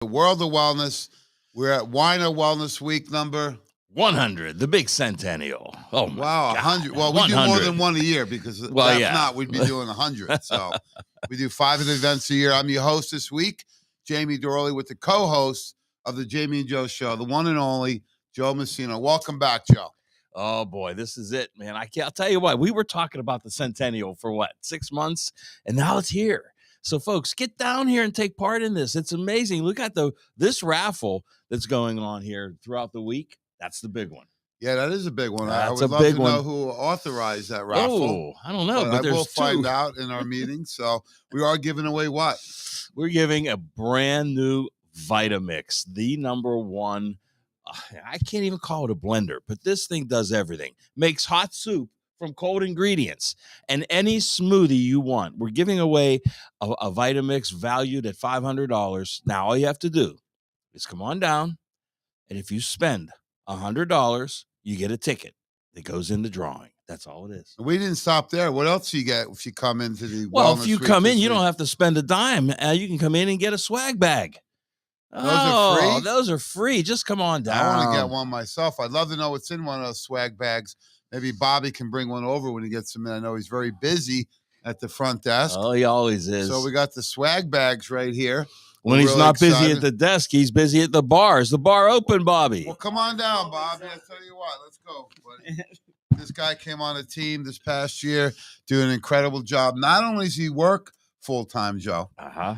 The world of wellness. We're at Wino Wellness Week number 100, the big centennial. Oh my wow, God. 100. Well, we do more 100. than one a year because if yeah. not, we'd be doing 100. So we do 5 events a year. I'm your host this week, Jamie Dorley, with the co-host of the Jamie and Joe Show, the one and only Joe Messina. Welcome back, Joe. Oh boy, this is it, man. I'll tell you what, we were talking about the centennial for 6 months, and now it's here. So folks, get down here and take part in this. It's amazing. Look at this raffle that's going on here throughout the week. That's the big one. Yeah, that is a big one. I That's would a love big to one. know who authorized that raffle. Oh, I don't know, but I will there's find two. out in our meeting. So we are giving away what? We're giving a brand new Vitamix, the number one. I can't even call it a blender, but this thing does everything. Makes hot soup from cold ingredients and any smoothie you want. We're giving away a Vitamix valued at $500. Now all you have to do is come on down, and if you spend $100, you get a ticket that goes in the drawing. That's all it is. We didn't stop there. What else do you get if you come into the Well, if you come in, you week? don't have to spend a dime. You can come in and get a swag bag. Those are free? Those are free. Just come on down. I want to get one myself. I'd love to know what's in one of those swag bags. Maybe Bobby can bring one over when he gets them in. I know he's very busy at the front desk. Oh, he always is. So we got the swag bags right here. When he's not busy at the desk, he's busy at the bar. Is the bar open, Bobby? Well, come on down, Bobby. I'll tell you what. Let's go, buddy. This guy came on a team this past year, doing an incredible job. Not only does he work full-time, Joe,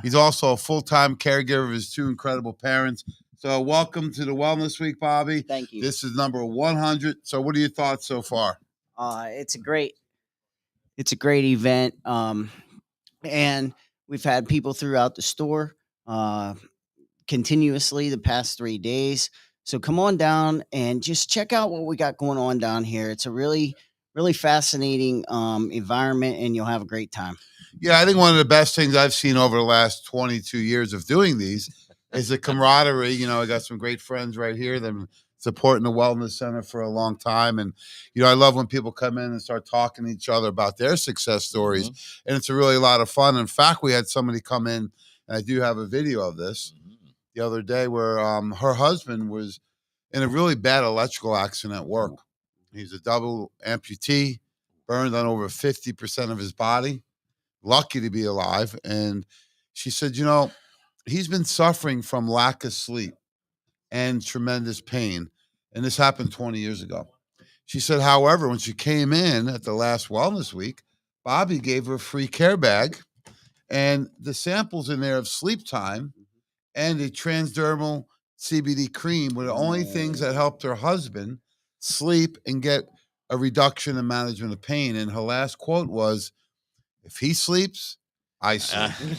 he's also a full-time caregiver of his two incredible parents. So welcome to the Wellness Week, Bobby. Thank you. This is number 100. So what are your thoughts so far? It's a great event. And we've had people throughout the store continuously the past 3 days. So come on down and just check out what we got going on down here. It's a really, really fascinating environment, and you'll have a great time. Yeah, I think one of the best things I've seen over the last 22 years of doing these is the camaraderie. You know, I got some great friends right here that have been supporting the Wellness Center for a long time. And, you know, I love when people come in and start talking to each other about their success stories. Mm-hmm. And it's really a lot of fun. In fact, we had somebody come in, and I do have a video of this the other day where her husband was in a really bad electrical accident at work. He's a double amputee, burned on over 50% of his body. Lucky to be alive. And she said, you know, he's been suffering from lack of sleep and tremendous pain. And this happened 20 years ago. She said, however, when she came in at the last Wellness Week, Bobby gave her a free care bag and the samples in there of sleep time and a transdermal CBD cream were the only things that helped her husband sleep and get a reduction in management of pain. And her last quote was, if he sleeps, I sleep.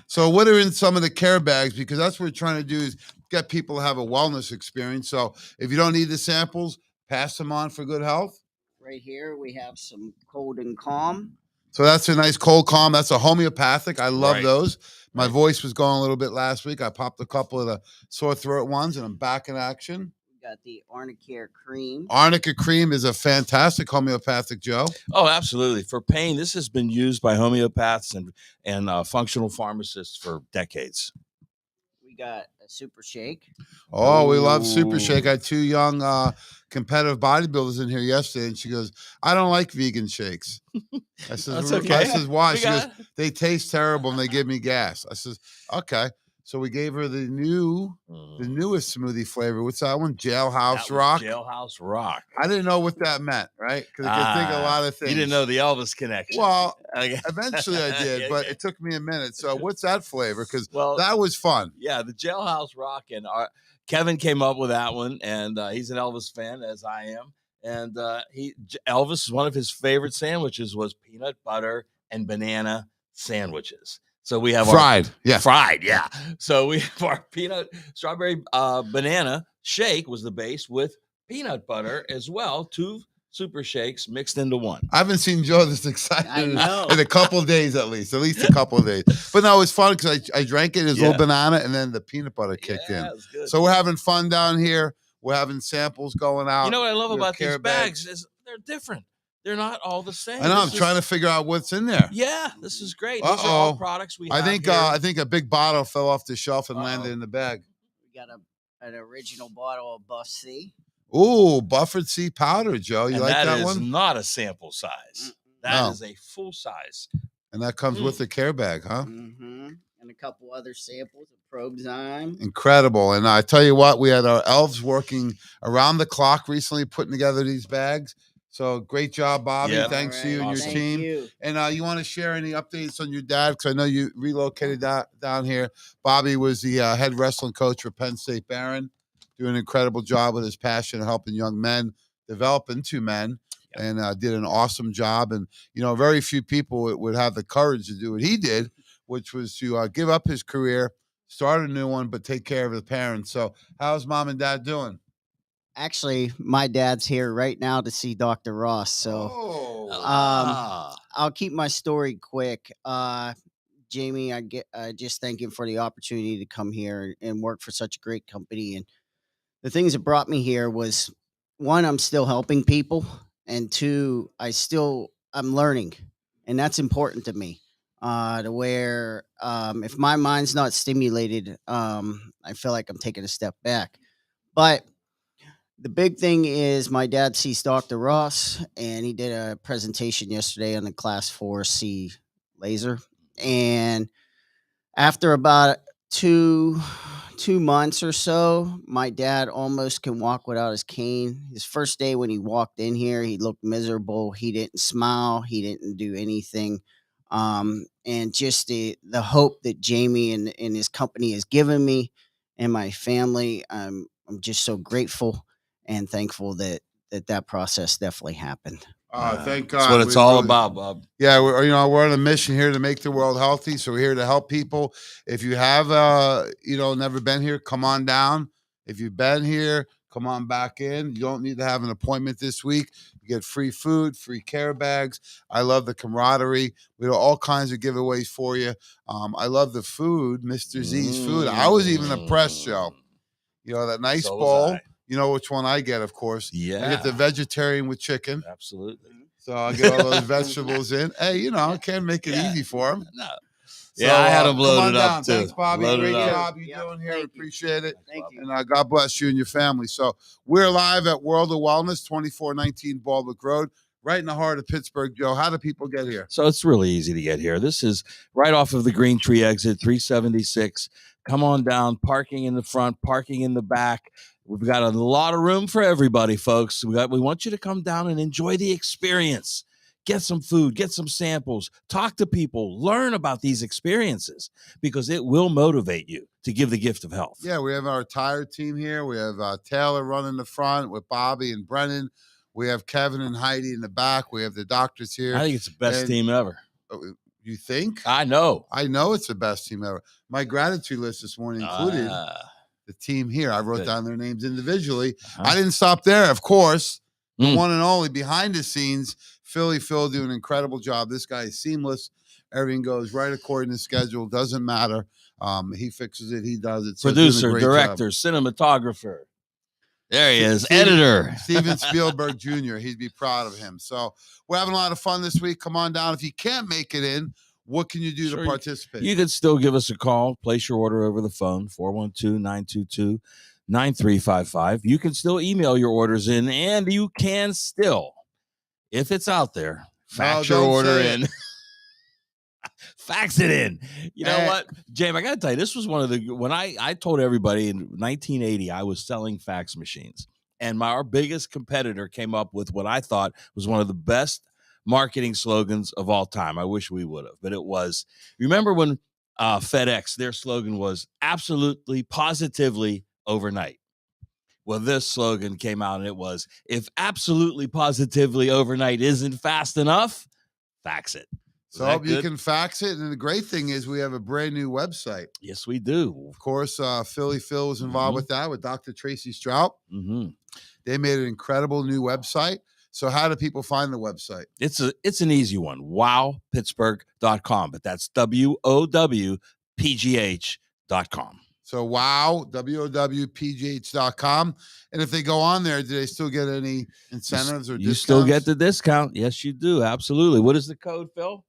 So what are in some of the care bags? Because that's what we're trying to do is get people to have a wellness experience. So if you don't need the samples, pass them on for good health. Right here, we have some Cold and Calm. So that's a nice Cold Calm. That's a homeopathic. I love those. My voice was going a little bit last week. I popped a couple of the sore throat ones, and I'm back in action. Got the Arnica Cream. Arnica Cream is a fantastic homeopathic, Joe. Oh, absolutely. For pain, this has been used by homeopaths and functional pharmacists for decades. We got a Super Shake. Oh, we love Super Shake. I had 2 young competitive bodybuilders in here yesterday, and she goes, I don't like vegan shakes. I says, That's okay. I says, why? She goes, they taste terrible and they give me gas. I says, okay. So we gave her the newest smoothie flavor. What's that one? Jailhouse Rock. Jailhouse Rock. I didn't know what that meant, right? Because I could think of a lot of things. You didn't know the Elvis connection. Well, eventually I did, but it took me a minute. So what's that flavor? Because that was fun. Yeah, the Jailhouse Rock. And Kevin came up with that one, and he's an Elvis fan, as I am. And Elvis, one of his favorite sandwiches was peanut butter and banana sandwiches. So we have fried. So we have our peanut strawberry banana shake was the base with peanut butter as well. 2 super shakes mixed into one. I haven't seen Joe this excited in a couple of days at least a couple of days. But no, it was fun because I drank it as a little banana and then the peanut butter kicked in. So we're having fun down here. We're having samples going out. You know what I love about these bags is they're different. they're not all the same. I know. I'm This trying to is- figure out what's in there. Yeah, this is great. These are all products we have here. I think a big bottle fell off the shelf and landed in the bag. We got an original bottle of Buff C. Ooh, Buffered Sea powder, Joe. You and like that is one? not a sample size. That is No. a full size. And that comes with the care bag, huh? Mm-hmm. And a couple other samples of Probezyme. Incredible. And I tell you what, we had our elves working around the clock recently putting together these bags. So great job, Bobby. Yep. Thanks to you and your Awesome. team. You. And you want to share any updates on your dad? Because I know you relocated down here. Bobby was the head wrestling coach for Penn State Barron, doing an incredible job with his passion of helping young men develop into men. And did an awesome job. And, very few people would have the courage to do what he did, which was to give up his career, start a new one, but take care of his parents. So how's mom and dad doing? Actually, my dad's here right now to see Dr. Ross. So I'll keep my story quick. Jamie, I just thank him for the opportunity to come here and work for such a great company. And the things that brought me here was, one, I'm still helping people, and two, I'm learning, and that's important to me. To where if my mind's not stimulated, I feel like I'm taking a step back. But the big thing is my dad sees Dr. Ross, and he did a presentation yesterday on the Class 4C laser. And after about two months or so, my dad almost can walk without his cane. His first day when he walked in here, he looked miserable. He didn't smile. He didn't do anything. And just the hope that Jamie and his company has given me and my family, I'm just so grateful and thankful that process definitely happened. Thank God. That's what it's all about, Bob. Yeah, we're on a mission here to make the world healthy. So we're here to help people. If you have never been here, come on down. If you've been here, come on back in. You don't need to have an appointment this week. You get free food, free care bags. I love the camaraderie. We have all kinds of giveaways for you. I love the food, Mr. Z's food. I was even impressed, Joe. That nice So bowl. You know which one I get, of course. Yeah. I get the vegetarian with chicken. Absolutely. So I'll get all those vegetables in. Hey, I can't make it easy for them. No. So, Yeah, I had them loaded up down. too. Thanks, Bobby. Loaded Great up. job you're doing here. Appreciate it. Thank you. And God bless you and your family. So we're live at World of Wellness, 2419 Baldwick Road, right in the heart of Pittsburgh. Joe, how do people get here? So it's really easy to get here. This is right off of the Green Tree exit, 376. Come on down, parking in the front, parking in the back. We've got a lot of room for everybody, folks. We want you to come down and enjoy the experience. Get some food, get some samples, talk to people, learn about these experiences, because it will motivate you to give the gift of health. Yeah, we have our tire team here. We have Taylor running the front with Bobby and Brennan. We have Kevin and Heidi in the back. We have the doctors here. I think it's the best team ever. You think? I know. I know it's the best team ever. My gratitude list this morning included the team here. I wrote down their names individually. I didn't stop there, of course. The one and only behind the scenes, Philly Phil doing an incredible job. This guy is seamless. Everything goes right according to schedule. Doesn't matter. He fixes it. He does it. So producer, director, cinematographer. There he is, editor. Steven Spielberg Jr. He'd be proud of him. So we're having a lot of fun this week. Come on down. If you can't make it in, what can you do to participate? You could still give us a call. Place your order over the phone, 412-922-9355. You can still email your orders in, and you can still, if it's out there, fax your order in. Fax it in. You know what, James, I got to tell you, this was one of when I told everybody in 1980, I was selling fax machines, and our biggest competitor came up with what I thought was one of the best marketing slogans of all time. I wish we would have, but it was, remember when FedEx, their slogan was absolutely, positively overnight. Well, this slogan came out and it was, if absolutely, positively overnight isn't fast enough, fax it. So you can fax it. And the great thing is we have a brand new website. Yes, we do. Of course, Philly Phil was involved with that, with Dr. Tracy Strout. They made an incredible new website. So how do people find the website? It's an easy one, wowpittsburgh.com, but that's WOWPGH.com. So wow, WOWPGH.com. And if they go on there, do they still get any incentives or discounts? You still get the discount. Yes, you do. Absolutely. What is the code, Phil?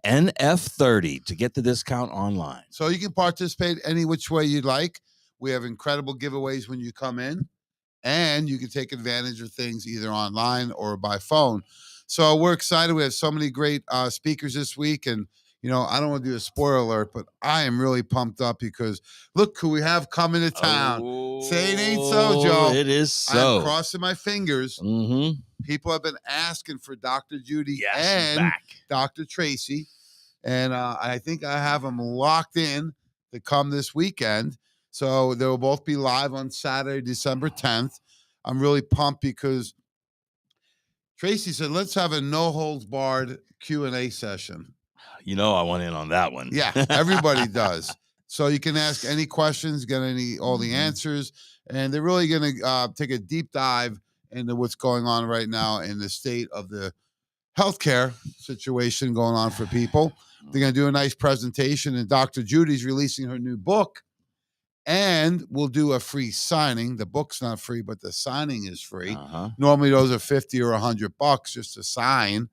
NF30 to get the discount online. So you can participate any which way you'd like. We have incredible giveaways when you come in, and you can take advantage of things either online or by phone. So we're excited. We have so many great speakers this week. And, you know, I don't want to do a spoiler alert, but I am really pumped up because look who we have coming to town. Say it ain't so, Joe. It is so. I'm crossing my fingers. Mm-hmm. People have been asking for Dr. Judy Yes, and Dr. Tracy. And I think I have them locked in to come this weekend. So they will both be live on Saturday, December 10th. I'm really pumped because Tracy said, let's have a no-holds-barred Q&A session. You know I went in on that one. Yeah, everybody does. So you can ask any questions, get all the answers, and they're really going to take a deep dive into what's going on right now in the state of the healthcare situation going on for people. They're going to do a nice presentation, and Dr. Judy's releasing her new book, and we'll do a free signing. The book's not free, but the signing is free. Normally those are $50 or $100 just to sign.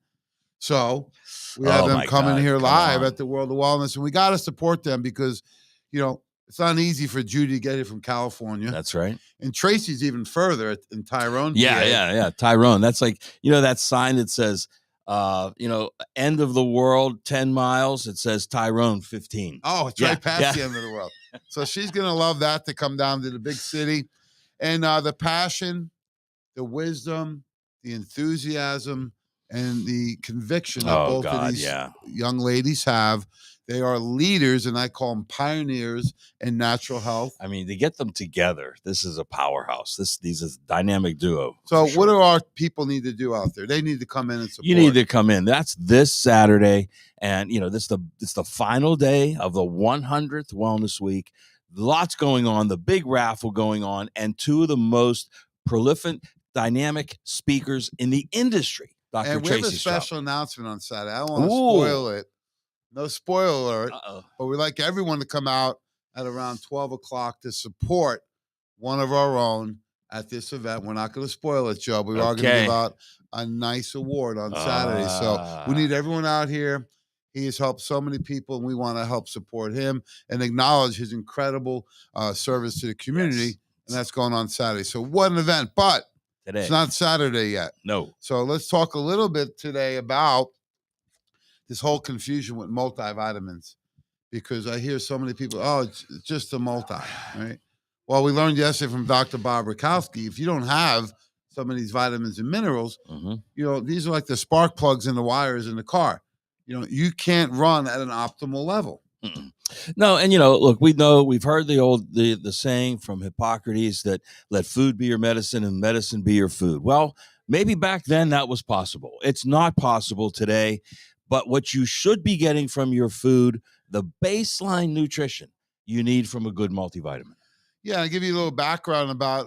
So we have them coming here live at the World of Wellness, and we got to support them because, you know, it's not easy for Judy to get here from California. That's right. And Tracy's even further in Tyrone. Yeah. Tyrone. That's like, you know, that sign that says, you know, end of the world, 10 miles. It says Tyrone 15. Oh, it's right past the end of the world. So she's going to love that to come down to the big city. And the passion, the wisdom, the enthusiasm, and the conviction that both of these young ladies have. They are leaders, and I call them pioneers in natural health. I mean, to get them together, this is a powerhouse. These is a dynamic duo. So what do our people need to do out there? They need to come in and support. You need to come in. That's this Saturday. And, you know, it's the final day of the 100th Wellness Week. Lots going on, the big raffle going on, and two of the most prolific, dynamic speakers in the industry. Dr. And we Tracy have a special announcement on Saturday. I don't want to spoil it. No spoiler alert. But we'd like everyone to come out at around 12 o'clock to support one of our own at this event. We're not going to spoil it, Joe. We are going to give out a nice award on Saturday. So we need everyone out here. He has helped so many people, and we want to help support him and acknowledge his incredible service to the community. And that's going on Saturday. So what an event. But it's not Saturday yet. No. So let's talk a little bit today about this whole confusion with multivitamins, because I hear so many people, it's just a multi, right? Well, we learned yesterday from Dr. Bob Rakowski, if you don't have some of these vitamins and minerals, you know, these are like the spark plugs in the wires in the car. You know, you can't run at an optimal level. No, and you know, look, we've heard the saying from Hippocrates that let food be your medicine and medicine be your food. Well, maybe back then that was possible. It's not possible today. But what you should be getting from your food, the baseline nutrition you need from a good multivitamin. Yeah, I'll give you a little background about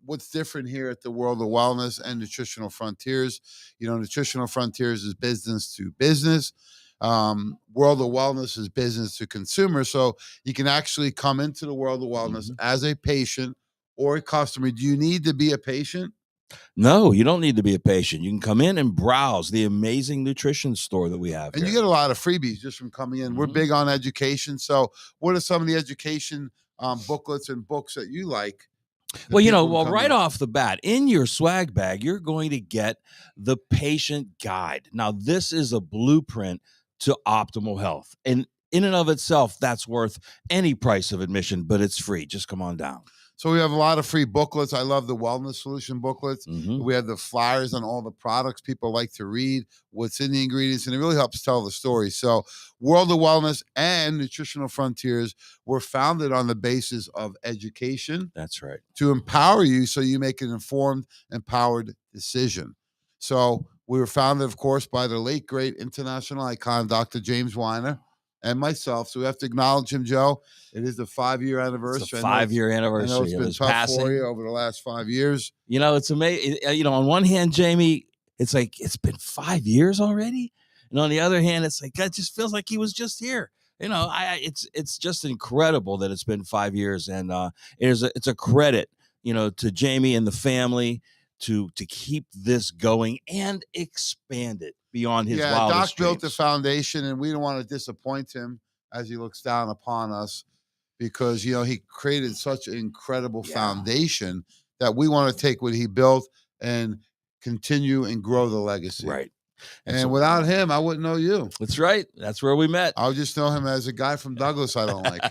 what's different here at the World of Wellness and Nutritional Frontiers. You know, Nutritional Frontiers is business to business. World of Wellness is business to consumer. So you can actually come into the World of Wellness as a patient or a customer. Do you need to be a patient? No, you don't need to be a patient. You can come in and browse the amazing nutrition store that we have. And you get a lot of freebies just from coming in. We're big on education. So what are some of the education booklets and books that you like? Well, you know, right off the bat, in your swag bag, you're going to get the patient guide. Now, this is a blueprint to optimal health. And in and of itself, that's worth any price of admission, but it's free. Just come on down. So we have a lot of free booklets. I love the Wellness Solution booklets. We have the flyers on all the products. People like to read what's in the ingredients, and it really helps tell the story. So World of Wellness and Nutritional Frontiers were founded on the basis of education. That's right. To empower you so you make an informed, empowered decision. So we were founded, of course, by the late, great international icon, Dr. James Weiner, and myself. So we have to acknowledge him, Joe. It is the 5-year anniversary. It's the 5-year anniversary. I know it's been tough for you over the last 5 years. You know, it's amazing. You know, on one hand, Jamie, it's like, it's been 5 years already. And on the other hand, it's like, that just feels like he was just here It's just incredible that it's been 5 years, and it's a credit, to Jamie and the family to keep this going and expand it beyond his wildest Doc built the dreams. foundation, and we don't want to disappoint him as he looks down upon us, because he created such an incredible foundation that we want to take what he built and continue and grow the legacy. Right. And without him, I wouldn't know you. That's right. That's where we met. I would just know him as a guy from Douglas I don't like.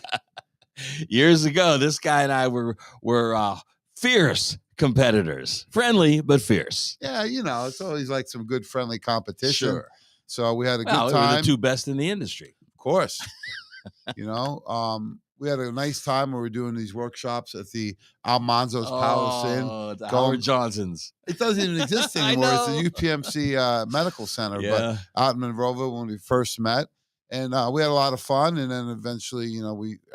Years ago, this guy and I were fierce competitors, friendly but fierce. Yeah, it's always like some good friendly competition. Sure. So we had a good We time. were the two best in the industry. Of course. We had a nice time when we were doing these workshops at the Almanzo's Palace Inn. The Howard Johnson's. It doesn't even exist anymore. It's the UPMC Medical Center, but out in Monroeville when we first met. And we had a lot of fun. And then eventually,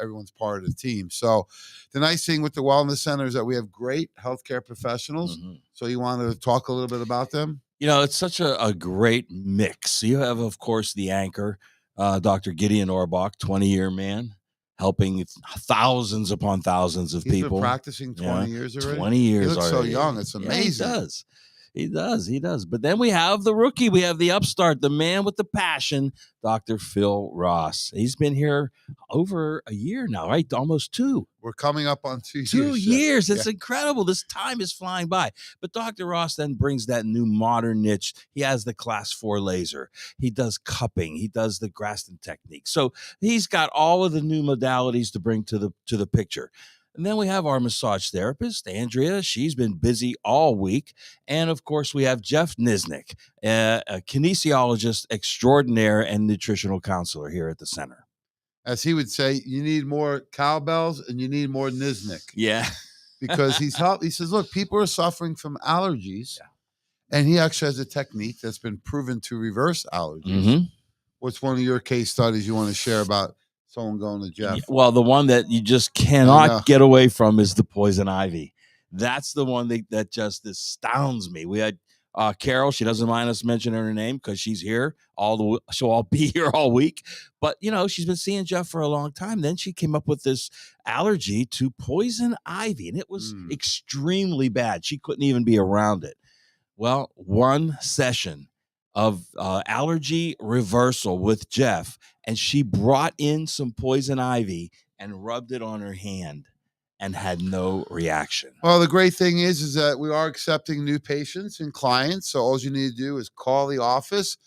everyone's part of the team. So the nice thing with the Wellness Center is that we have great healthcare professionals. Mm-hmm. So you want to talk a little bit about them? It's such a great mix. You have, of course, the anchor, Dr. Gideon Orbach, 20-year man, helping thousands upon thousands of people. He's been practicing 20 years already? 20 years He looks already. so young. It's amazing. He does. But then we have the rookie. We have the upstart, the man with the passion, Dr. Phil Ross. He's been here over a year now, right? Almost 2. We're coming up on 2 years. 2 years. It's incredible. This time is flying by. But Dr. Ross then brings that new modern niche. He has the Class 4 laser. He does cupping. He does the Graston technique. So he's got all of the new modalities to bring to the picture. And then we have our massage therapist, Andrea. She's been busy all week. And, of course, we have Jeff Nisnik, a kinesiologist extraordinaire and nutritional counselor here at the center. As he would say, you need more cowbells and you need more Nisnik. Yeah. Because he says, look, people are suffering from allergies. Yeah. And he actually has a technique that's been proven to reverse allergies. Mm-hmm. What's one of your case studies you want to share about someone going to Jeff? Well, the one that you just cannot get away from is the poison ivy. That's the one that just astounds me. We had Carol. She doesn't mind us mentioning her name because she's here so I'll be here all week. But, she's been seeing Jeff for a long time. Then she came up with this allergy to poison ivy, and it was extremely bad. She couldn't even be around it. Well, one session of allergy reversal with Jeff, and she brought in some poison ivy and rubbed it on her hand and had no reaction. Well, the great thing is that we are accepting new patients and clients. So all you need to do is call the office,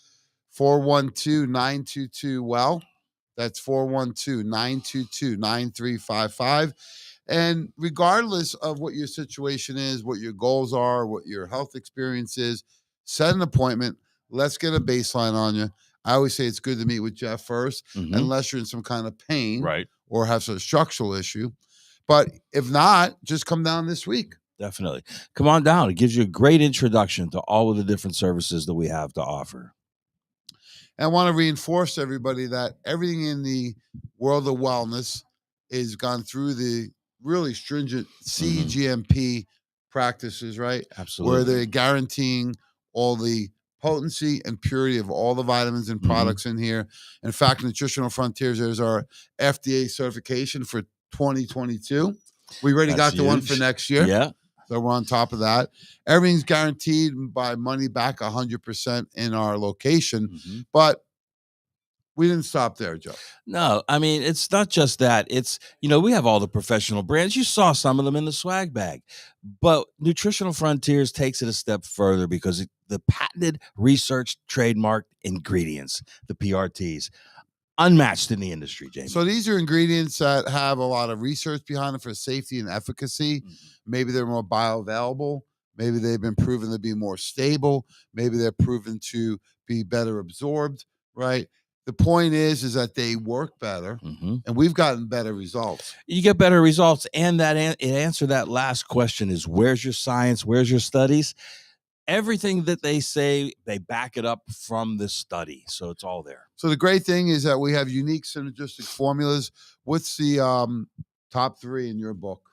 412-922-WELL. That's 412-922-9355. And regardless of what your situation is, what your goals are, what your health experience is, set an appointment. Let's get a baseline on you. I always say it's good to meet with Jeff first, unless you're in some kind of pain or have some structural issue. But if not, just come down this week. Definitely. Come on down. It gives you a great introduction to all of the different services that we have to offer. And I want to reinforce to everybody that everything in the world of wellness is gone through the really stringent CGMP practices, right? Absolutely. Where they're guaranteeing all the potency and purity of all the vitamins and products in here. In fact, Nutritional Frontiers, there's our FDA certification for 2022. We already got the one for next year. Yeah. So we're on top of that. Everything's guaranteed by money back 100% in our location. But we didn't stop there, Joe. No, I mean, it's not just that. It's, we have all the professional brands. You saw some of them in the swag bag. But Nutritional Frontiers takes it a step further because the patented, researched, trademarked ingredients, the PRTs, unmatched in the industry, Jamie. So these are ingredients that have a lot of research behind them for safety and efficacy. Maybe they're more bioavailable. Maybe they've been proven to be more stable. Maybe they're proven to be better absorbed, right? The point is that they work better, and we've gotten better results. You get better results, and that answer that last question is, where's your science? Where's your studies? Everything that they say, they back it up from the study. So it's all there. So the great thing is that we have unique synergistic formulas with the top 3 in your book.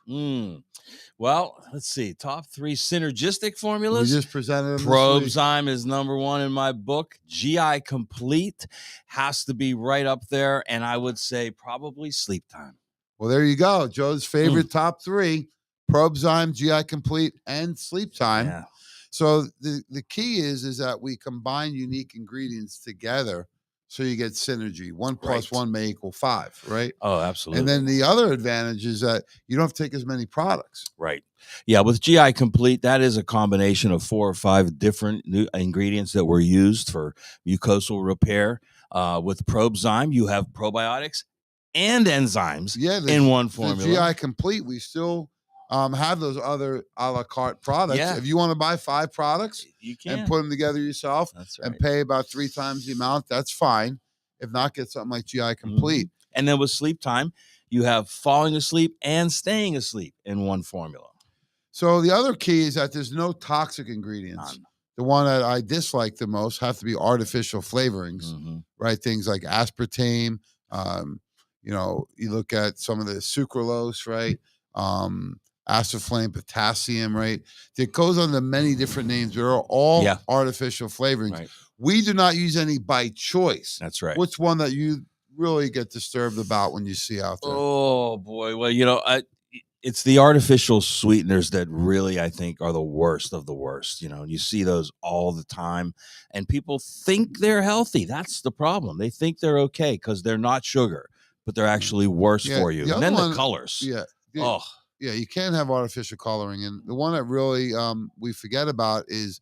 Well, let's see. Top 3 synergistic We formulas. just presented them this week. Probzyme is number 1 in my book. GI Complete has to be right up there. And I would say probably Sleep Time. Well, there you go. Joe's favorite top 3, Probzyme, GI Complete, and Sleep Time. Yeah. So the key is that we combine unique ingredients together so you get synergy. 1 plus 1 may equal 5, right? Oh, absolutely. And then the other advantage is that you don't have to take as many products. Right. Yeah, with GI Complete, that is a combination of 4 or 5 different new ingredients that were used for mucosal repair. With Probzyme, you have probiotics and enzymes in one formula. The GI Complete, we still have those other a la carte products. Yeah. If you want to buy 5 products You can and put them together yourself and pay about 3 times the amount, that's fine. If not, get something like GI Complete. And then with Sleep Time, you have falling asleep and staying asleep in one formula. So the other key is that there's no toxic ingredients. None. The one that I dislike the most have to be artificial flavorings, right? Things like aspartame. You look at some of the sucralose, right? Aspartame, potassium, right? It goes under many different names. They're all artificial flavorings. Right. We do not use any by choice. That's right. What's one that you really get disturbed about when you see out there? Oh boy. Well, it's the artificial sweeteners that really, I think, are the worst of the worst. You see those all the time, and people think they're healthy. That's the problem. They think they're okay because they're not sugar, but they're actually worse for you. And then the colors. Yeah, you can't have artificial coloring. And the one that really we forget about is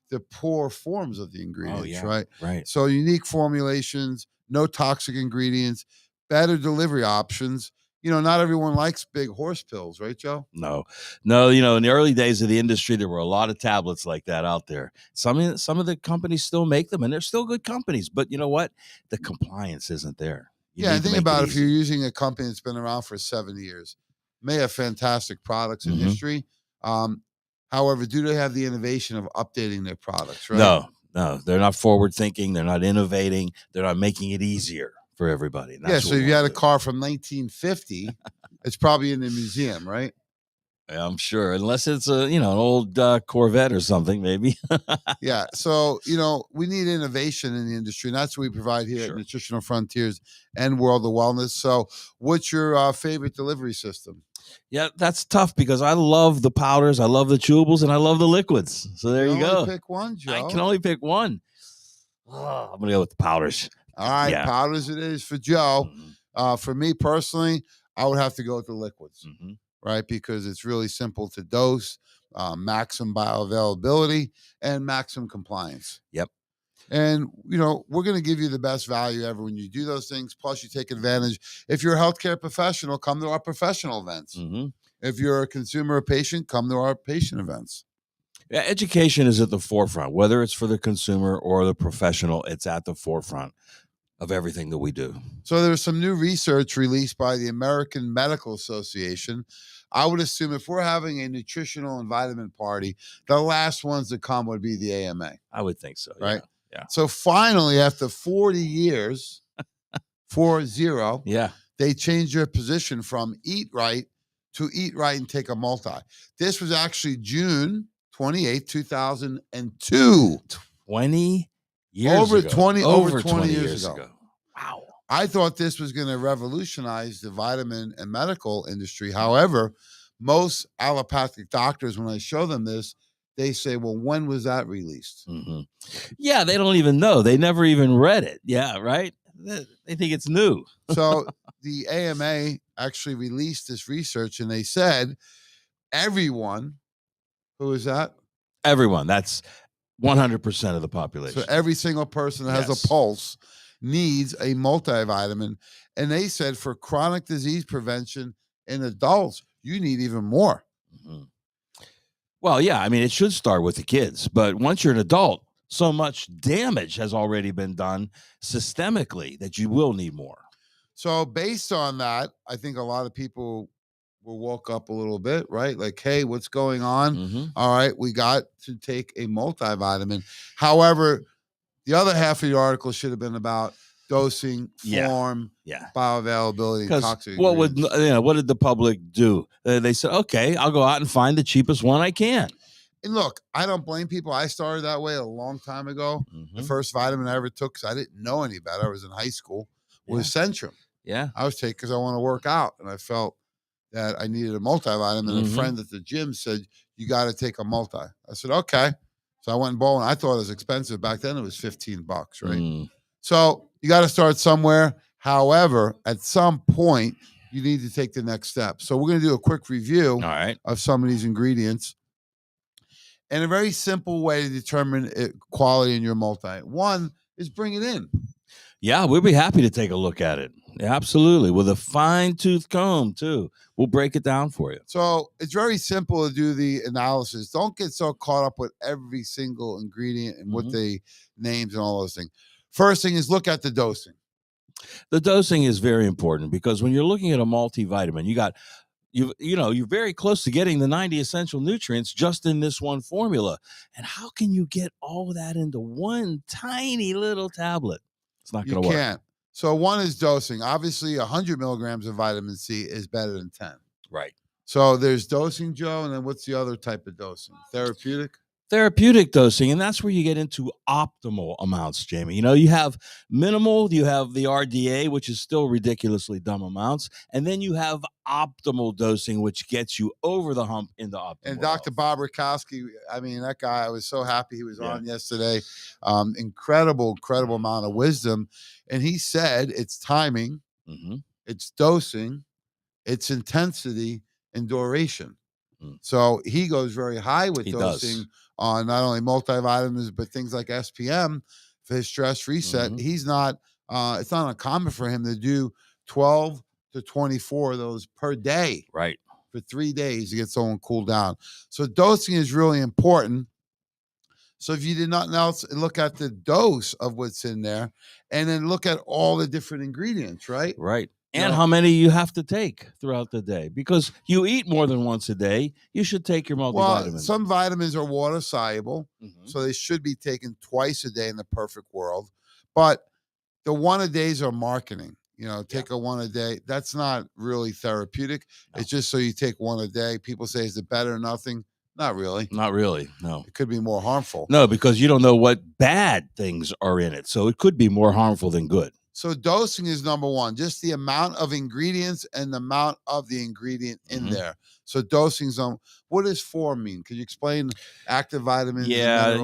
the poor forms of the ingredients, right? Right. So unique formulations, no toxic ingredients, better delivery options. Not everyone likes big horse pills, right, Joe? No. In the early days of the industry, there were a lot of tablets like that out there. Some of the companies still make them, and they're still good companies. But you know what? The compliance isn't there. Think about if you're using a company that's been around for 7 years, may have fantastic products in history. However, do they have the innovation of updating their products, right? No, they're not forward thinking. They're not innovating. They're not making it easier for everybody. So if you had a car from 1950, it's probably in the museum, right? Yeah, I'm sure, unless it's an old Corvette or something, maybe. Yeah. So, we need innovation in the industry, and that's what we provide here at Nutritional Frontiers and World of Wellness. So what's your favorite delivery system? Yeah, that's tough because I love the powders, I love the chewables, and I love the liquids. So there you go. Pick one, Joe. I can only pick one. I'm going to go with the powders. All right, powders it is for Joe. For me personally, I would have to go with the liquids, right? Because it's really simple to dose, maximum bioavailability, and maximum compliance. Yep. And, we're going to give you the best value ever when you do those things. Plus, you take advantage. If you're a healthcare professional, come to our professional events. If you're a consumer or patient, come to our patient events. Yeah, education is at the forefront, whether it's for the consumer or the professional. It's at the forefront of everything that we do. So there's some new research released by the American Medical Association. I would assume if we're having a nutritional and vitamin party, the last ones to come would be the AMA. I would think so. Right? Yeah. So finally, after 40 years, 40, they changed their position from eat right to eat right and take a multi. This was actually June 28th, 2002. 20 years over ago. 20 over 20 years ago. Wow. I thought this was going to revolutionize the vitamin and medical industry. However, most allopathic doctors, when I show them this, they say, well, when was that released? Yeah, they don't even know. They never even read it. Yeah, right? They think it's new. So the AMA actually released this research, and they said everyone, who is that? Everyone. That's 100% of the population. So every single person that has a pulse needs a multivitamin. And they said for chronic disease prevention in adults, you need even more. Well, yeah, I mean, it should start with the kids. But once you're an adult, so much damage has already been done systemically that you will need more. So based on that, I think a lot of people will woke up a little bit, right? Like, hey, what's going on? All right, we got to take a multivitamin. However, the other half of the article should have been about dosing, Yeah. form, Yeah. bioavailability, and Because toxic what would ingredients. what did the public do? They said, okay, I'll go out and find the cheapest one I can. And look, I don't blame people. I started that way a long time ago. The first vitamin I ever took, because I didn't know any better, I was in high school, was Centrum. Yeah. I was taking because I want to work out, and I felt that I needed a multivitamin. And a friend at the gym said, "You got to take a multi." I said, "Okay." So I went and bought one. I thought it was expensive back then. It was $15, right? So you got to start somewhere. However, at some point, you need to take the next step. So we're going to do a quick review of some of these ingredients. And a very simple way to determine quality in your multi. One is bring it in. Yeah, we'd be happy to take a look at it. Absolutely. With a fine-tooth comb, too. We'll break it down for you. So it's very simple to do the analysis. Don't get so caught up with every single ingredient and what they names and all those things. First thing is look at the dosing. The dosing is very important because when you're looking at a multivitamin, you're very close to getting the 90 essential nutrients just in this one formula. And how can you get all that into one tiny little tablet? It's not going to work. You can't. So one is dosing. Obviously, 100 milligrams of vitamin C is better than 10. Right. So there's dosing, Joe, and then what's the other type of dosing? Therapeutic? Therapeutic dosing, and that's where you get into optimal amounts, Jamie. You have minimal, you have the RDA, which is still ridiculously dumb amounts, and then you have optimal dosing, which gets you over the hump into optimal. And Dr. Bob Rakowski, I mean, that guy, I was so happy he was on yesterday. Incredible amount of wisdom. And he said it's timing, it's dosing, it's intensity, and duration. So he goes very high with dosing on not only multivitamins, but things like SPM for his stress reset. He's not, it's not uncommon for him to do 12 to 24 of those per day. Right. For 3 days to get someone cooled down. So dosing is really important. So if you did nothing else, look at the dose of what's in there and then look at all the different ingredients, right? Right. And how many you have to take throughout the day. Because you eat more than once a day, you should take your multivitamins. Well, some vitamins are water soluble, so they should be taken twice a day in the perfect world. But the one-a-days are marketing. Take a one a day. That's not really therapeutic. No. It's just so you take one a day. People say, is it better than nothing? Not really. Not really, no. It could be more harmful. No, because you don't know what bad things are in it. So it could be more harmful than good. So dosing is number one, just the amount of ingredients and the amount of the ingredient in there. So dosing's on. What does form mean? Could you explain active vitamins? Yeah,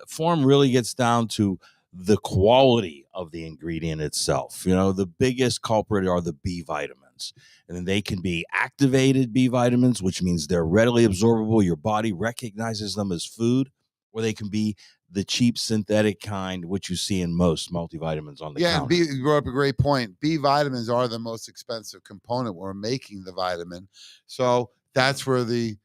form really gets down to the quality of the ingredient itself. The biggest culprit are the B vitamins. And then they can be activated B vitamins, which means they're readily absorbable. Your body recognizes them as food, or they can be the cheap synthetic kind, which you see in most multivitamins on the counter. Yeah, you brought up a great point. B vitamins are the most expensive component when we're making the vitamin. So that's where the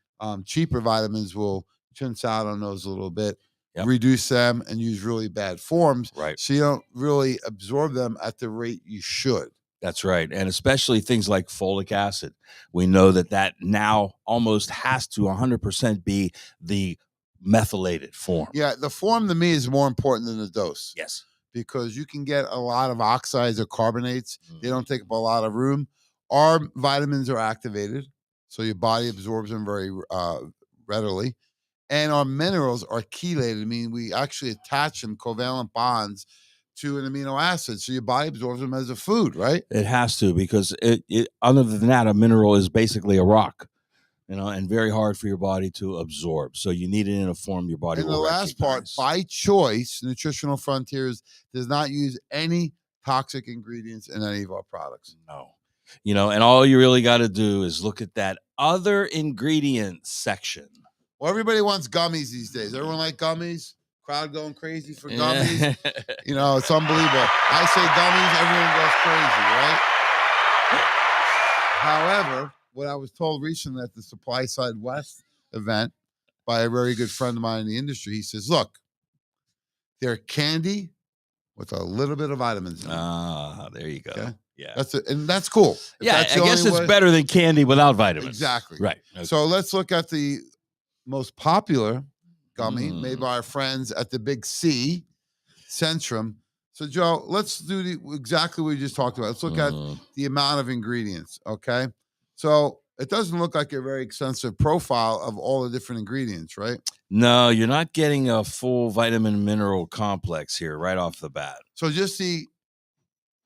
cheaper vitamins will chintz out on those a little bit. Reduce them and use really bad forms. Right. So you don't really absorb them at the rate you should. That's right. And especially things like folic acid. We know that now almost has to 100% be the methylated form. Yeah, the form to me is more important than the dose. Yes. Because you can get a lot of oxides or carbonates. They don't take up a lot of room. Our vitamins are activated, so your body absorbs them very readily. And our minerals are chelated, meaning we actually attach them covalent bonds to an amino acid. So your body absorbs them as a food, right? It has to, because it other than that, a mineral is basically a rock, and very hard for your body to absorb. So you need it in a form your body will recognize. And the last part, by choice, Nutritional Frontiers does not use any toxic ingredients in any of our products. No. And all you really got to do is look at that other ingredient section. Well, everybody wants gummies these days. Everyone like gummies? Crowd going crazy for gummies. It's unbelievable. I say gummies, everyone goes crazy, right? However, what I was told recently at the Supply Side West event by a very good friend of mine in the industry, he says, look, they're candy with a little bit of vitamins in it. There you go. Okay? Yeah. And that's cool. I guess it's better than candy without vitamins. Exactly. Right. Okay. So let's look at the most popular gummy made by our friends at the Big C, Centrum. So, Joe, let's do exactly what we just talked about. Let's look at the amount of ingredients, okay? So it doesn't look like a very extensive profile of all the different ingredients, right? No, you're not getting a full vitamin mineral complex here right off the bat. So just the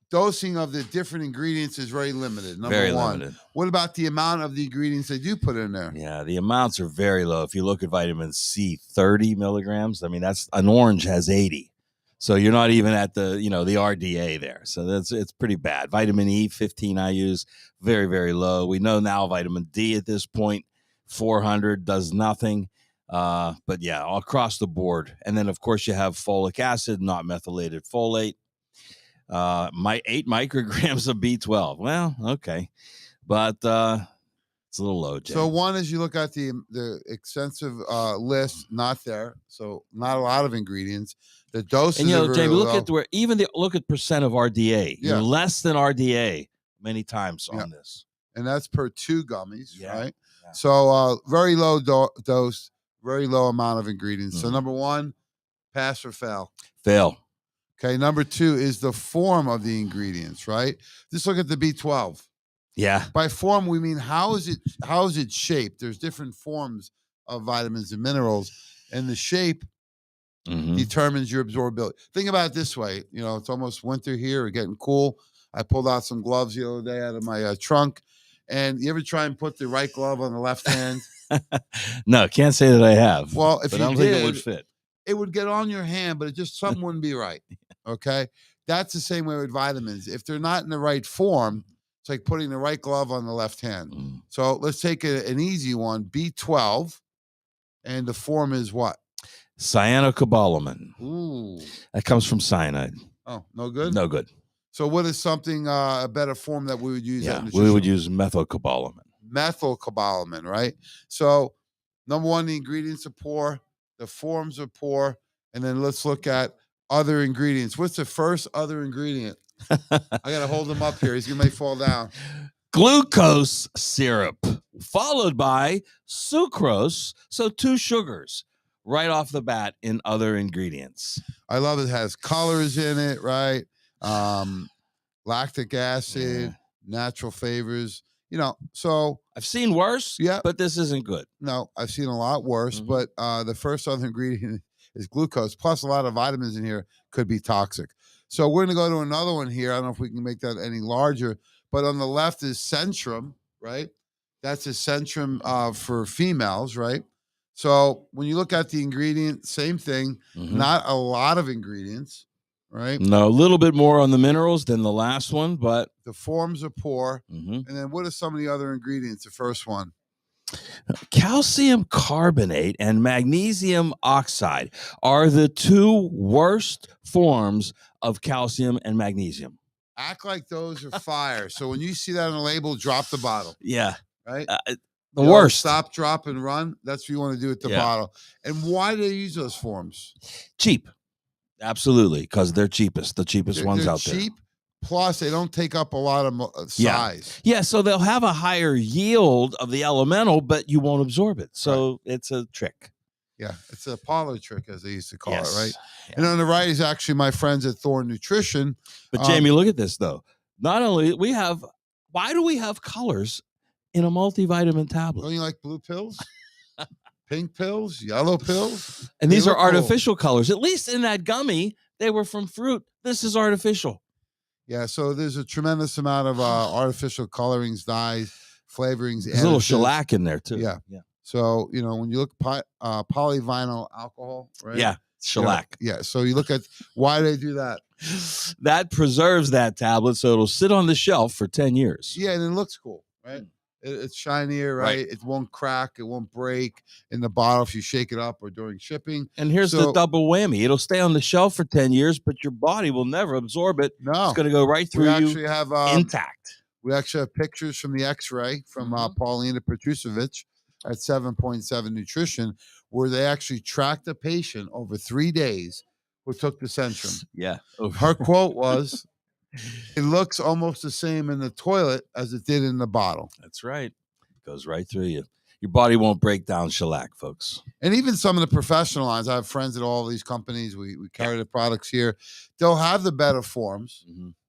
dosing of the different ingredients is very limited. Number Very one. limited. What about the amount of the ingredients they do put in there? Yeah, the amounts are very low. If you look at vitamin C, 30 milligrams. I mean, that's an orange has 80. So you're not even at the, the RDA there. So it's pretty bad. Vitamin E, 15 IUs, very, very low. We know now vitamin D at this point, 400 does nothing. But yeah, all across the board. And then, of course, you have folic acid, not methylated folate. 8 micrograms of B12. Well, okay. But it's a little low, Jay. So one is you look at the extensive list, not there. So not a lot of ingredients. The doses. And Jamie, look at look at percent of RDA. Yeah. You're less than RDA many times on this. And that's per 2 gummies, right? Yeah. So very low dose, very low amount of ingredients. So number one, pass or fail? Fail. Okay, number 2 is the form of the ingredients, right? Just look at the B12. Yeah. By form, we mean how is it shaped? There's different forms of vitamins and minerals, and the shape determines your absorbability. Think about it this way. It's almost winter here. We're getting cool. I pulled out some gloves the other day out of my trunk. And you ever try and put the right glove on the left hand? No, can't say that I have. Well, if I you don't think it would fit. It would get on your hand, but something wouldn't be right. Okay? That's the same way with vitamins. If they're not in the right form, it's like putting the right glove on the left hand. So let's take an easy one, B12, and the form is what? Cyanocobalamin. Ooh. That comes from cyanide. Oh, no good? No good. So what is something, a better form that we would use? Yeah, we would use methylcobalamin. Methylcobalamin, right? So number one, the ingredients are poor. The forms are poor. And then let's look at other ingredients. What's the first other ingredient? I got to hold him up here. He may fall down. Glucose syrup, followed by sucrose. So 2 sugars right off the bat in other ingredients. I love it. It has colors in it, right? Lactic acid, natural flavors. So I've seen worse, but this isn't good. No, I've seen a lot worse, but the first other ingredient is glucose, plus a lot of vitamins in here could be toxic. So we're going to go to another one here. I don't know if we can make that any larger, but on the left is Centrum, right? That's a Centrum for females, right? So when you look at the ingredient, same thing, not a lot of ingredients, right? No, a little bit more on the minerals than the last one, but the forms are poor. And then what are some of the other ingredients? The first one. Calcium carbonate and magnesium oxide are the 2 worst forms of calcium and magnesium. Act like those are fire. So when you see that on the label, drop the bottle. Yeah. Right? The worst. Stop, drop, and run. That's what you want to do with the bottle. And why do they use those forms? Cheap. Absolutely, because they're cheapest. The cheapest ones out there. Cheap. Plus, they don't take up a lot of size. Yeah, so they'll have a higher yield of the elemental, but you won't absorb it. So it's a trick. Yeah, it's a parlor trick, as they used to call it, right? Yeah. And on the right is actually my friends at Thorne Nutrition. But Jamie, look at this, though. Not only why do we have colors in a multivitamin tablet? Don't you like blue pills? Pink pills, yellow pills? And these are artificial colors. At least in that gummy, they were from fruit. This is artificial. Yeah, so there's a tremendous amount of artificial colorings, dyes, flavorings. There's a little shellac in there, too. Yeah. So, when you look polyvinyl alcohol, right? Yeah, shellac. So you look at why do they do that? That preserves that tablet so it'll sit on the shelf for 10 years. Yeah, and it looks cool, right? It's shinier, right? It won't crack. It won't break in the bottle if you shake it up or during shipping. And here's the double whammy. It'll stay on the shelf for 10 years, but your body will never absorb it. No. It's going to go right through you have, intact. We actually have pictures from the x-ray from Paulina Petrusevich at 7.7 Nutrition, where they actually tracked a patient over 3 days who took the Centrum. Yeah. Her quote was, "It looks almost the same in the toilet as it did in the bottle." That's right. Goes right through you. Your body won't break down shellac, folks. And even some of the professional lines, I have friends at all these companies. We carry the products here. They'll have the better forms.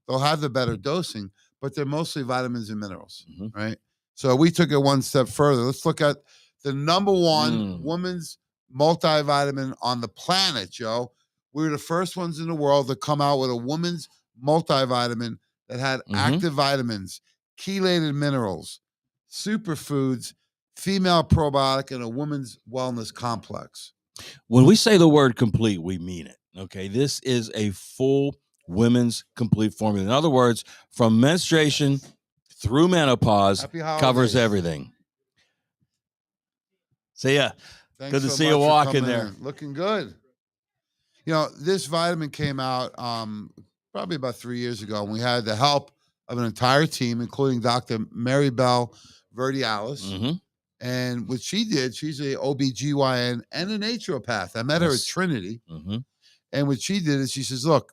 They'll have the better dosing, but they're mostly vitamins and minerals, right? So we took it one step further. Let's look at the number one woman's multivitamin on the planet, Joe. We were the first ones in the world to come out with a woman's multivitamin that had active vitamins, chelated minerals, superfoods, female probiotic, and a woman's wellness complex. When we say the word complete, we mean it. Okay. This is a full women's complete formula. In other words, from menstruation through menopause, covers everything. See ya. Thanks good to so see you much for walking coming there. in. Looking good. You know, this vitamin came out probably about 3 years ago, and we had the help of an entire team, including Dr. Mary Bell Verdialis. And what she did, she's a OBGYN and a naturopath. I met her at Trinity. And what she did is she says, look,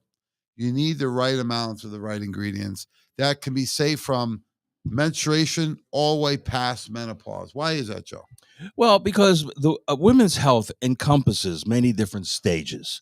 you need the right amounts of the right ingredients that can be safe from menstruation all the way past menopause. Why is that, Joe? Well, because the women's health encompasses many different stages.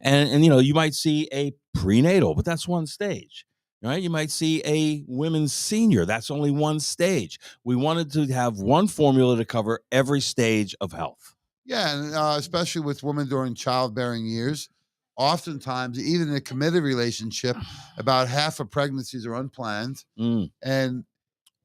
And you know, you might see a prenatal, but that's one stage. Right? You might see a women's senior. That's only one stage. We wanted to have one formula to cover every stage of health. Yeah, and especially with women during childbearing years, oftentimes, even in a committed relationship, about half of pregnancies are unplanned. And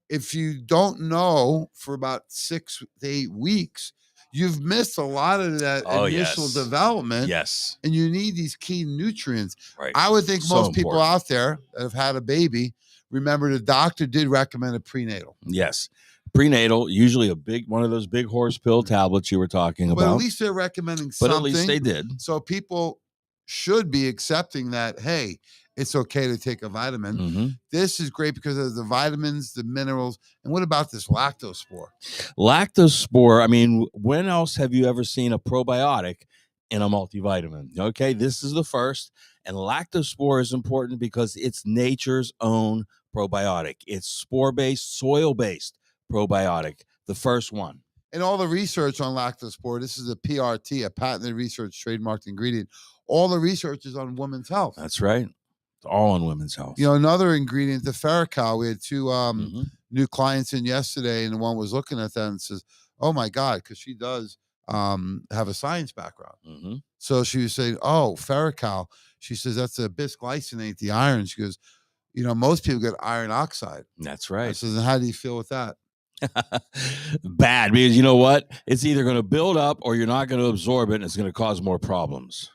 if you don't know for about 6 to 8 weeks, you've missed a lot of that initial development. Yes. And you need these key nutrients. Right. I would think So most people important. out there that have had a baby, remember the doctor did recommend a prenatal. Yes. Prenatal, usually one of those big horse pill tablets you were talking about. But at least they're recommending something. But at least they did. So people should be accepting that, hey, it's okay to take a vitamin. This is great because of the vitamins, the minerals. And what about this lactospore? Lactospore, I mean, when else have you ever seen a probiotic in a multivitamin? Okay, this is the first. And lactospore is important because it's nature's own probiotic. It's spore-based, soil-based probiotic, the first one. And all the research on lactospore, this is a PRT, a patented research trademarked ingredient. All the research is on women's health. That's right. It's all on women's health. You know, another ingredient, the ferrical. We had two new clients in yesterday, and one was looking at that and says, oh my God, because she does have a science background. So she was saying, oh, ferrical. She says, that's a bisglycinate, the iron. She goes, you know, most people get iron oxide. That's right. I says, and how do you feel with that? Bad, because you know what? It's either going to build up or you're not going to absorb it, and it's going to cause more problems.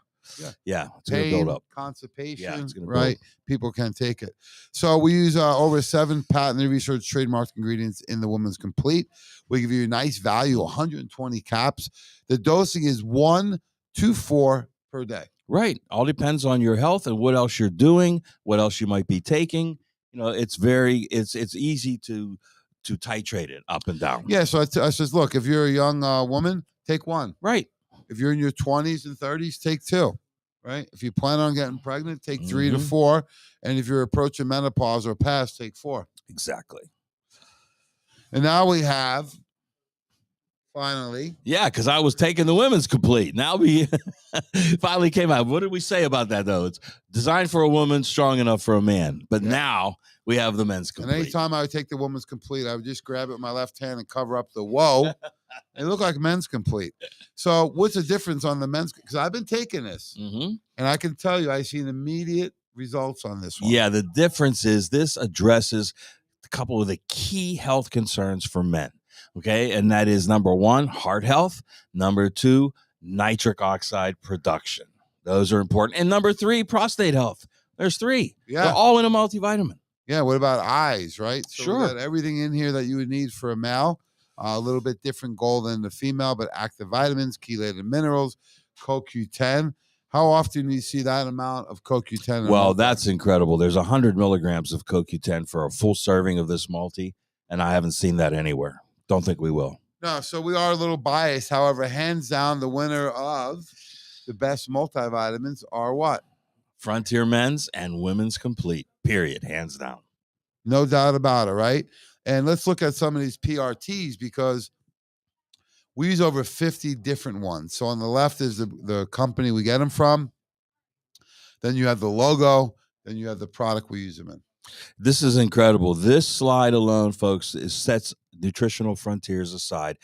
Yeah, it's going to build up. Constipation, right? People can't take it. So we use over 7 patented research trademarked ingredients in the Woman's Complete. We give you a nice value, 120 caps. The dosing is 1 to 4 per day. Right. All depends on your health and what else you're doing, what else you might be taking. You know, it's easy to titrate it up and down. Yeah. So I says, look, if you're a young woman, take 1. Right. If you're in your 20s and 30s, take 2. Right. If you plan on getting pregnant, take 3 to 4. And if you're approaching menopause or past, take 4. Exactly. And now we have finally. Yeah, because I was taking the Women's Complete. Now we finally came out. What did we say about that, though? It's designed for a woman, strong enough for a man. But now we have the Men's Complete. And anytime I would take the Woman's Complete, I would just grab it with my left hand and cover up the whoa. It looked like Men's Complete. So what's the difference on the Men's? Because I've been taking this, and I can tell you I've seen immediate results on this one. Yeah, the difference is this addresses a couple of the key health concerns for men. Okay, and that is number 1, heart health. Number 2, nitric oxide production. Those are important. And number 3, prostate health. There's 3. Yeah. They're all in a multivitamin. Yeah, what about eyes, right? So Sure. we got everything in here that you would need for a male. A little bit different goal than the female, but active vitamins, chelated minerals, CoQ10. How often do you see that amount of CoQ10? Well, that's incredible. There's 100 milligrams of CoQ10 for a full serving of this multi, and I haven't seen that anywhere. Don't think we will. No, so we are a little biased. However, hands down, the winner of the best multivitamins are what? Frontier Men's and Women's Complete, period, hands down. No doubt about it, right? And let's look at some of these PRTs because we use over 50 different ones. So on the left is the company we get them from. Then you have the logo. Then you have the product we use them in. This is incredible. This slide alone, folks, sets nutritional frontiers aside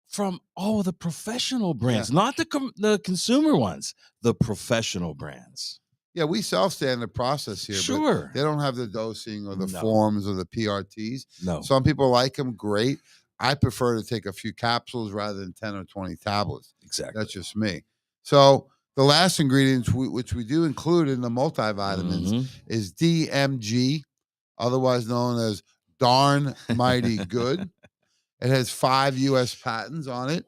from all the professional brands, not the consumer ones, the professional brands. Yeah, we self-stand the process here. Sure. But they don't have the dosing or the forms or the PRTs. No. Some people like them. Great. I prefer to take a few capsules rather than 10 or 20 tablets. Exactly. That's just me. So the last ingredients, which we do include in the multivitamins, is DMG, otherwise known as darn mighty good. It has 5 U.S. patents on it,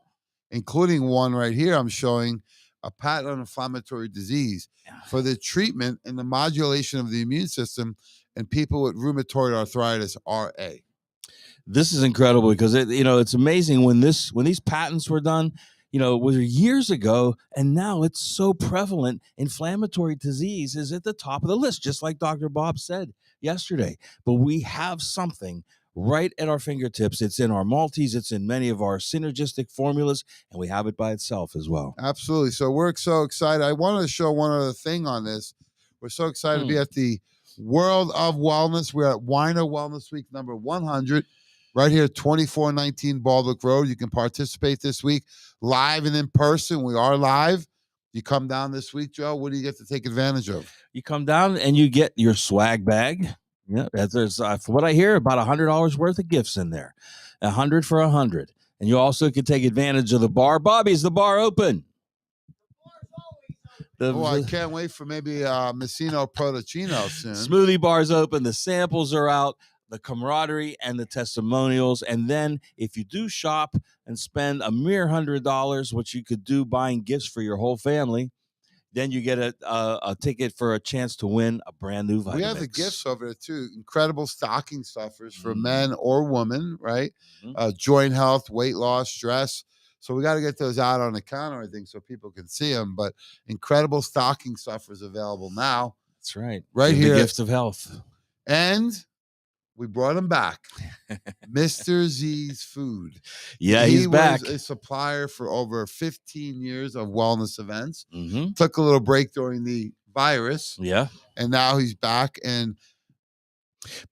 including one right here I'm showing, a patent on inflammatory disease for the treatment and the modulation of the immune system in people with rheumatoid arthritis, RA. This is incredible because it's amazing when these patents were done, it was years ago, and now it's so prevalent. Inflammatory disease is at the top of the list, just like Dr. Bob said yesterday. But we have something right at our fingertips. It's in our multis, it's in many of our synergistic formulas, and we have it by itself as well. Absolutely. So we're so excited. I wanted to show one other thing on this. We're so excited to be at the World of Wellness. We're at Winer Wellness Week number 100. Right here, 2419 Baldwick Road. You can participate this week live and in person. We are live. You come down this week, Joe. What do you get to take advantage of? You come down and you get your swag bag. Yeah, there's for what I hear, about $100 worth of gifts in there. 100 for 100. And you also can take advantage of the bar. Bobby, is the bar open? I can't wait for maybe Messino Protocino soon. Smoothie bar's open. The samples are out. The camaraderie and the testimonials. And then if you do shop and spend a mere $100, which you could do buying gifts for your whole family, then you get a ticket for a chance to win a brand new Vitamix. We have the gifts over there too. Incredible stocking stuffers for men or women, right? Joint health, weight loss, stress. So we got to get those out on the counter, I think, so people can see them. But incredible stocking stuffers available now. That's right. Right here. The gifts of health. And we brought him back. Mr. Z's Food. Yeah, he's back. He was a supplier for over 15 years of wellness events. Took a little break during the virus. Yeah. And now he's back and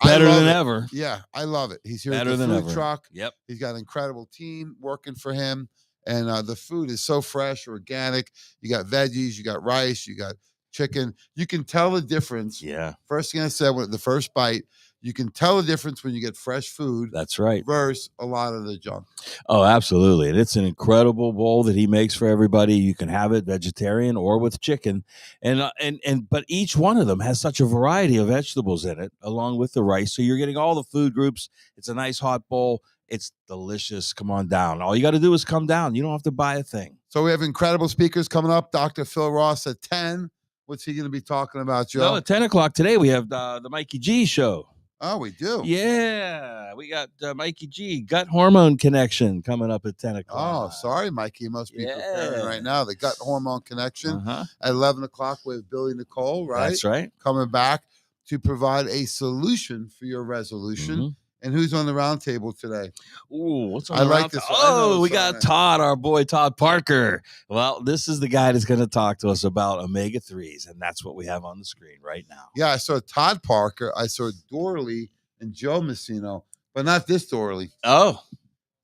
better than ever. Yeah, I love it. He's here better with the than food ever. truck. Yep. He's got an incredible team working for him. And the food is so fresh, organic. You got veggies, you got rice, you got chicken. You can tell the difference. Yeah. First thing I said with the first bite, you can tell the difference when you get fresh food. That's right. Versus a lot of the junk. Oh, absolutely. And it's an incredible bowl that he makes for everybody. You can have it vegetarian or with chicken. But each one of them has such a variety of vegetables in it, along with the rice. So you're getting all the food groups. It's a nice hot bowl. It's delicious. Come on down. All you got to do is come down. You don't have to buy a thing. So we have incredible speakers coming up. Dr. Phil Ross at 10. What's he going to be talking about, Joe? No, at 10 o'clock today, we have the Mikey G show. Oh, we do? Yeah. We got Mikey G, gut hormone connection, coming up at 10 o'clock. Oh, sorry, Mikey. You must be preparing right now. The gut hormone connection. At 11 o'clock, we have Billy Nicole, right? That's right. Coming back to provide a solution for your resolution. And who's on the round table today? Ooh, what's on the round like this? Oh, we got Todd, our boy Todd Parker. Well, this is the guy that's going to talk to us about omega-3s, and that's what we have on the screen right now. Yeah, I saw Todd Parker. I saw Dorley and Joe Messino, but not this Dorley. Oh.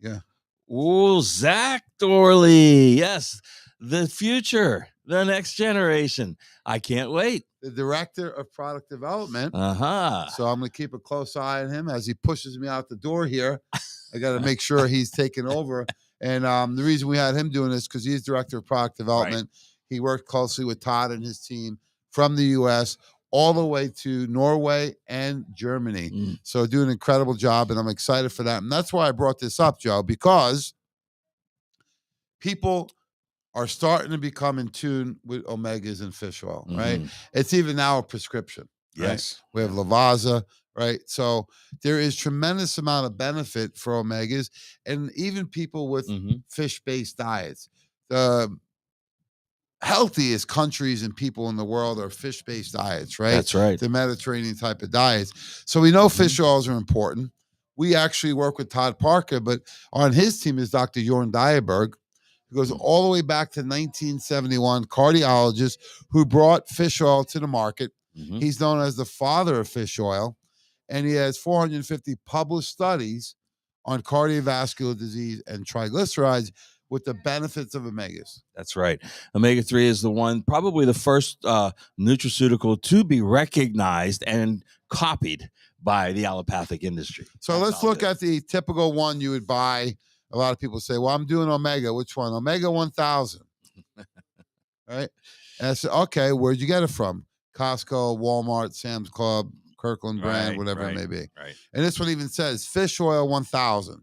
Yeah. Ooh, Zach Dorley. Yes, the future, the next generation. I can't wait. The director of product development. So I'm going to keep a close eye on him as he pushes me out the door here. I got to make sure he's taking over. And the reason we had him doing this because he's director of product development. He worked closely with Todd and his team from the U.S. all the way to Norway and Germany. So doing an incredible job, and I'm excited for that. And that's why I brought this up, Joe, because people are starting to become in tune with omegas and fish oil, right? It's even now a prescription. Yes. Right? We have Lavazza, right? So there is tremendous amount of benefit for omegas and even people with fish-based diets. healthiest countries and people in the world are fish-based diets, right? That's right. The Mediterranean type of diets. So we know fish oils are important. We actually work with Todd Parker, but on his team is Dr. Jorn Dyerberg, who goes all the way back to 1971, cardiologist who brought fish oil to the market. He's known as the father of fish oil, and he has 450 published studies on cardiovascular disease and triglycerides with the benefits of omegas. That's right. Omega-3 is the one, probably the first nutraceutical to be recognized and copied by the allopathic industry. So let's look at the typical one you would buy. A lot of people say, well, I'm doing Omega. Which one? Omega 1000. Right? And I said, okay, where'd you get it from? Costco, Walmart, Sam's Club, Kirkland brand, whatever it may be. Right. And this one even says fish oil 1000.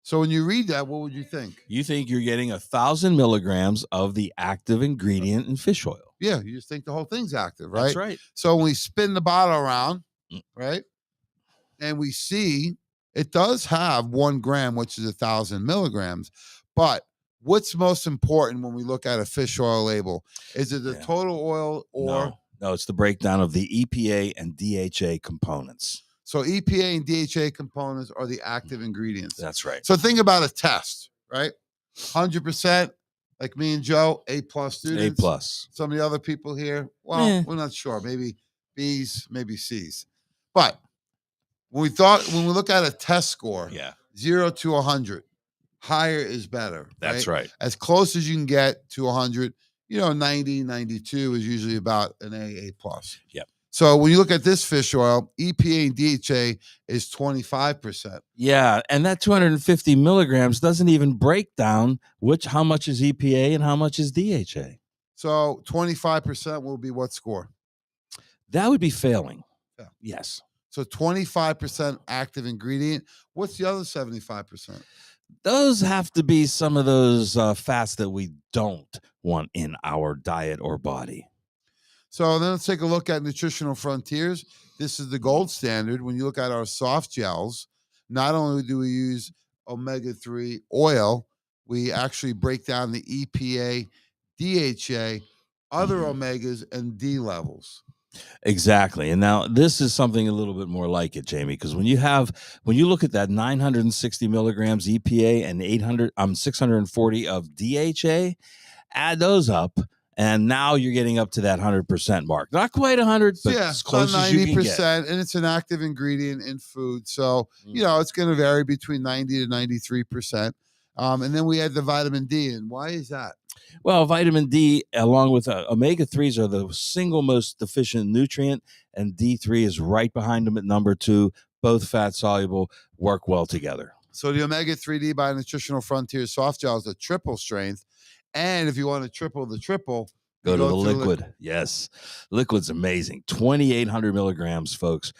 So when you read that, what would you think? You think you're getting 1,000 milligrams of the active ingredient in fish oil. Yeah, you just think the whole thing's active, right? That's right. So when we spin the bottle around, right, and we see it does have 1 gram, which is 1,000 milligrams. But what's most important when we look at a fish oil label? Is it the total oil or? No, it's the breakdown of the EPA and DHA components. So EPA and DHA components are the active ingredients. That's right. So think about a test, right? 100%, like me and Joe, A+ students. A+. Some of the other people here, well, we're not sure. Maybe B's, maybe C's. But when we look at a test score, 0 to 100, higher is better. That's right. As close as you can get to 100, 90, 92 is usually about an A+. Yep. So when you look at this fish oil, EPA and DHA is 25%. Yeah, and that 250 milligrams doesn't even break down how much is EPA and how much is DHA. So 25% will be what score? That would be failing. Yeah. Yes. So 25% active ingredient. What's the other 75%? Those have to be some of those fats that we don't want in our diet or body. So then let's take a look at Nutritional Frontiers. This is the gold standard. When you look at our soft gels, not only do we use omega-3 oil, we actually break down the EPA, DHA, other omegas, and D levels. Exactly. And now this is something a little bit more like it, Jamie, because when you look at that 960 milligrams EPA and 640 of DHA, add those up. And now you're getting up to that 100% mark. Not quite 100, but as close as you can get. And it's an active ingredient in food. So, it's going to vary between 90 to 93%. And then we add the vitamin D. And why is that? Well, vitamin D, along with omega-3s, are the single most deficient nutrient. And D3 is right behind them at number 2. Both fat soluble, work well together. So the omega-3D by Nutritional Frontiers soft gel is a triple strength. And if you want to triple the triple, go to the liquid. Yes. Liquid's amazing. 2,800 milligrams, folks.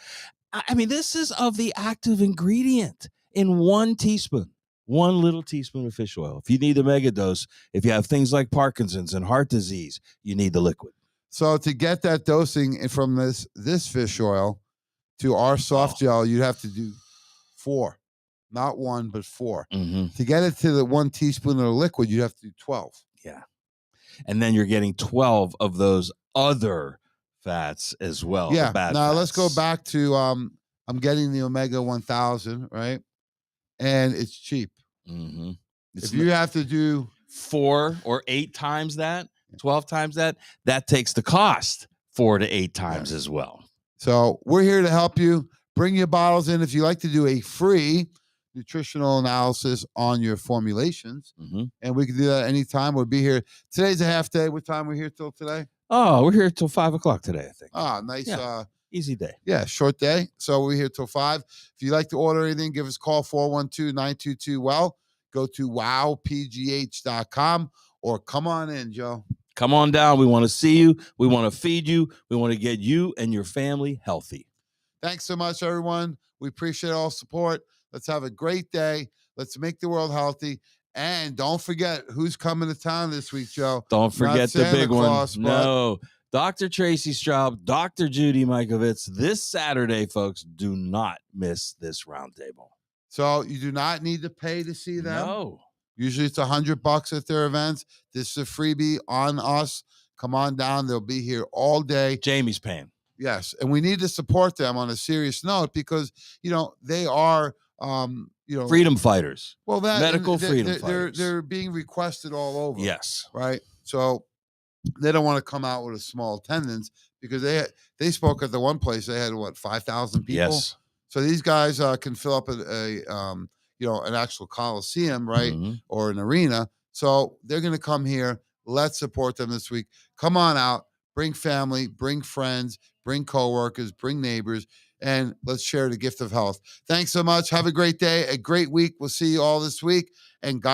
I mean, this is of the active ingredient in 1 teaspoon, 1 little teaspoon of fish oil. If you need a mega dose, if you have things like Parkinson's and heart disease, you need the liquid. So to get that dosing from this fish oil to our soft gel, you'd have to do 4. Not 1, but 4. To get it to the 1 teaspoon of the liquid, you have to do 12. Yeah. And then you're getting 12 of those other fats as well. Yeah. Now let's go back to I'm getting the Omega 1000, right? And it's cheap. If you have to do 4 or 8 times that, 12 times that takes the cost 4 to 8 times as well. So we're here to help you. Bring your bottles in. If you like to do a free nutritional analysis on your formulations, and we can do that anytime. We'll be here. Today's a half day. What time we're here till today? Oh, we're here till 5 o'clock today, I think. Nice. Yeah. Easy day. Yeah, short day. So we're here till 5. If you'd like to order anything, give us a call, 412-922-WELL. Go to wowpgh.com or come on in, Joe. Come on down. We want to see you. We want to feed you. We want to get you and your family healthy. Thanks so much, everyone. We appreciate all support. Let's have a great day. Let's make the world healthy. And don't forget who's coming to town this week, Joe. Don't forget the big one. No. Dr. Tracy Straub, Dr. Judy Mikovits, this Saturday, folks. Do not miss this roundtable. So you do not need to pay to see them. No. Usually it's $100 at their events. This is a freebie on us. Come on down. They'll be here all day. Jamie's paying. Yes. And we need to support them on a serious note because, they are, freedom fighters. Well, medical freedom fighters. They're being requested all over. Yes. Right. So they don't want to come out with a small attendance because they spoke at the one place. They had 5,000 people. Yes. So these guys can fill up an actual coliseum, right, or an arena. So they're going to come here. Let's support them this week. Come on out. Bring family. Bring friends. Bring coworkers. Bring neighbors. And let's share the gift of health. Thanks so much. Have a great day. A great week. We'll see you all this week. And God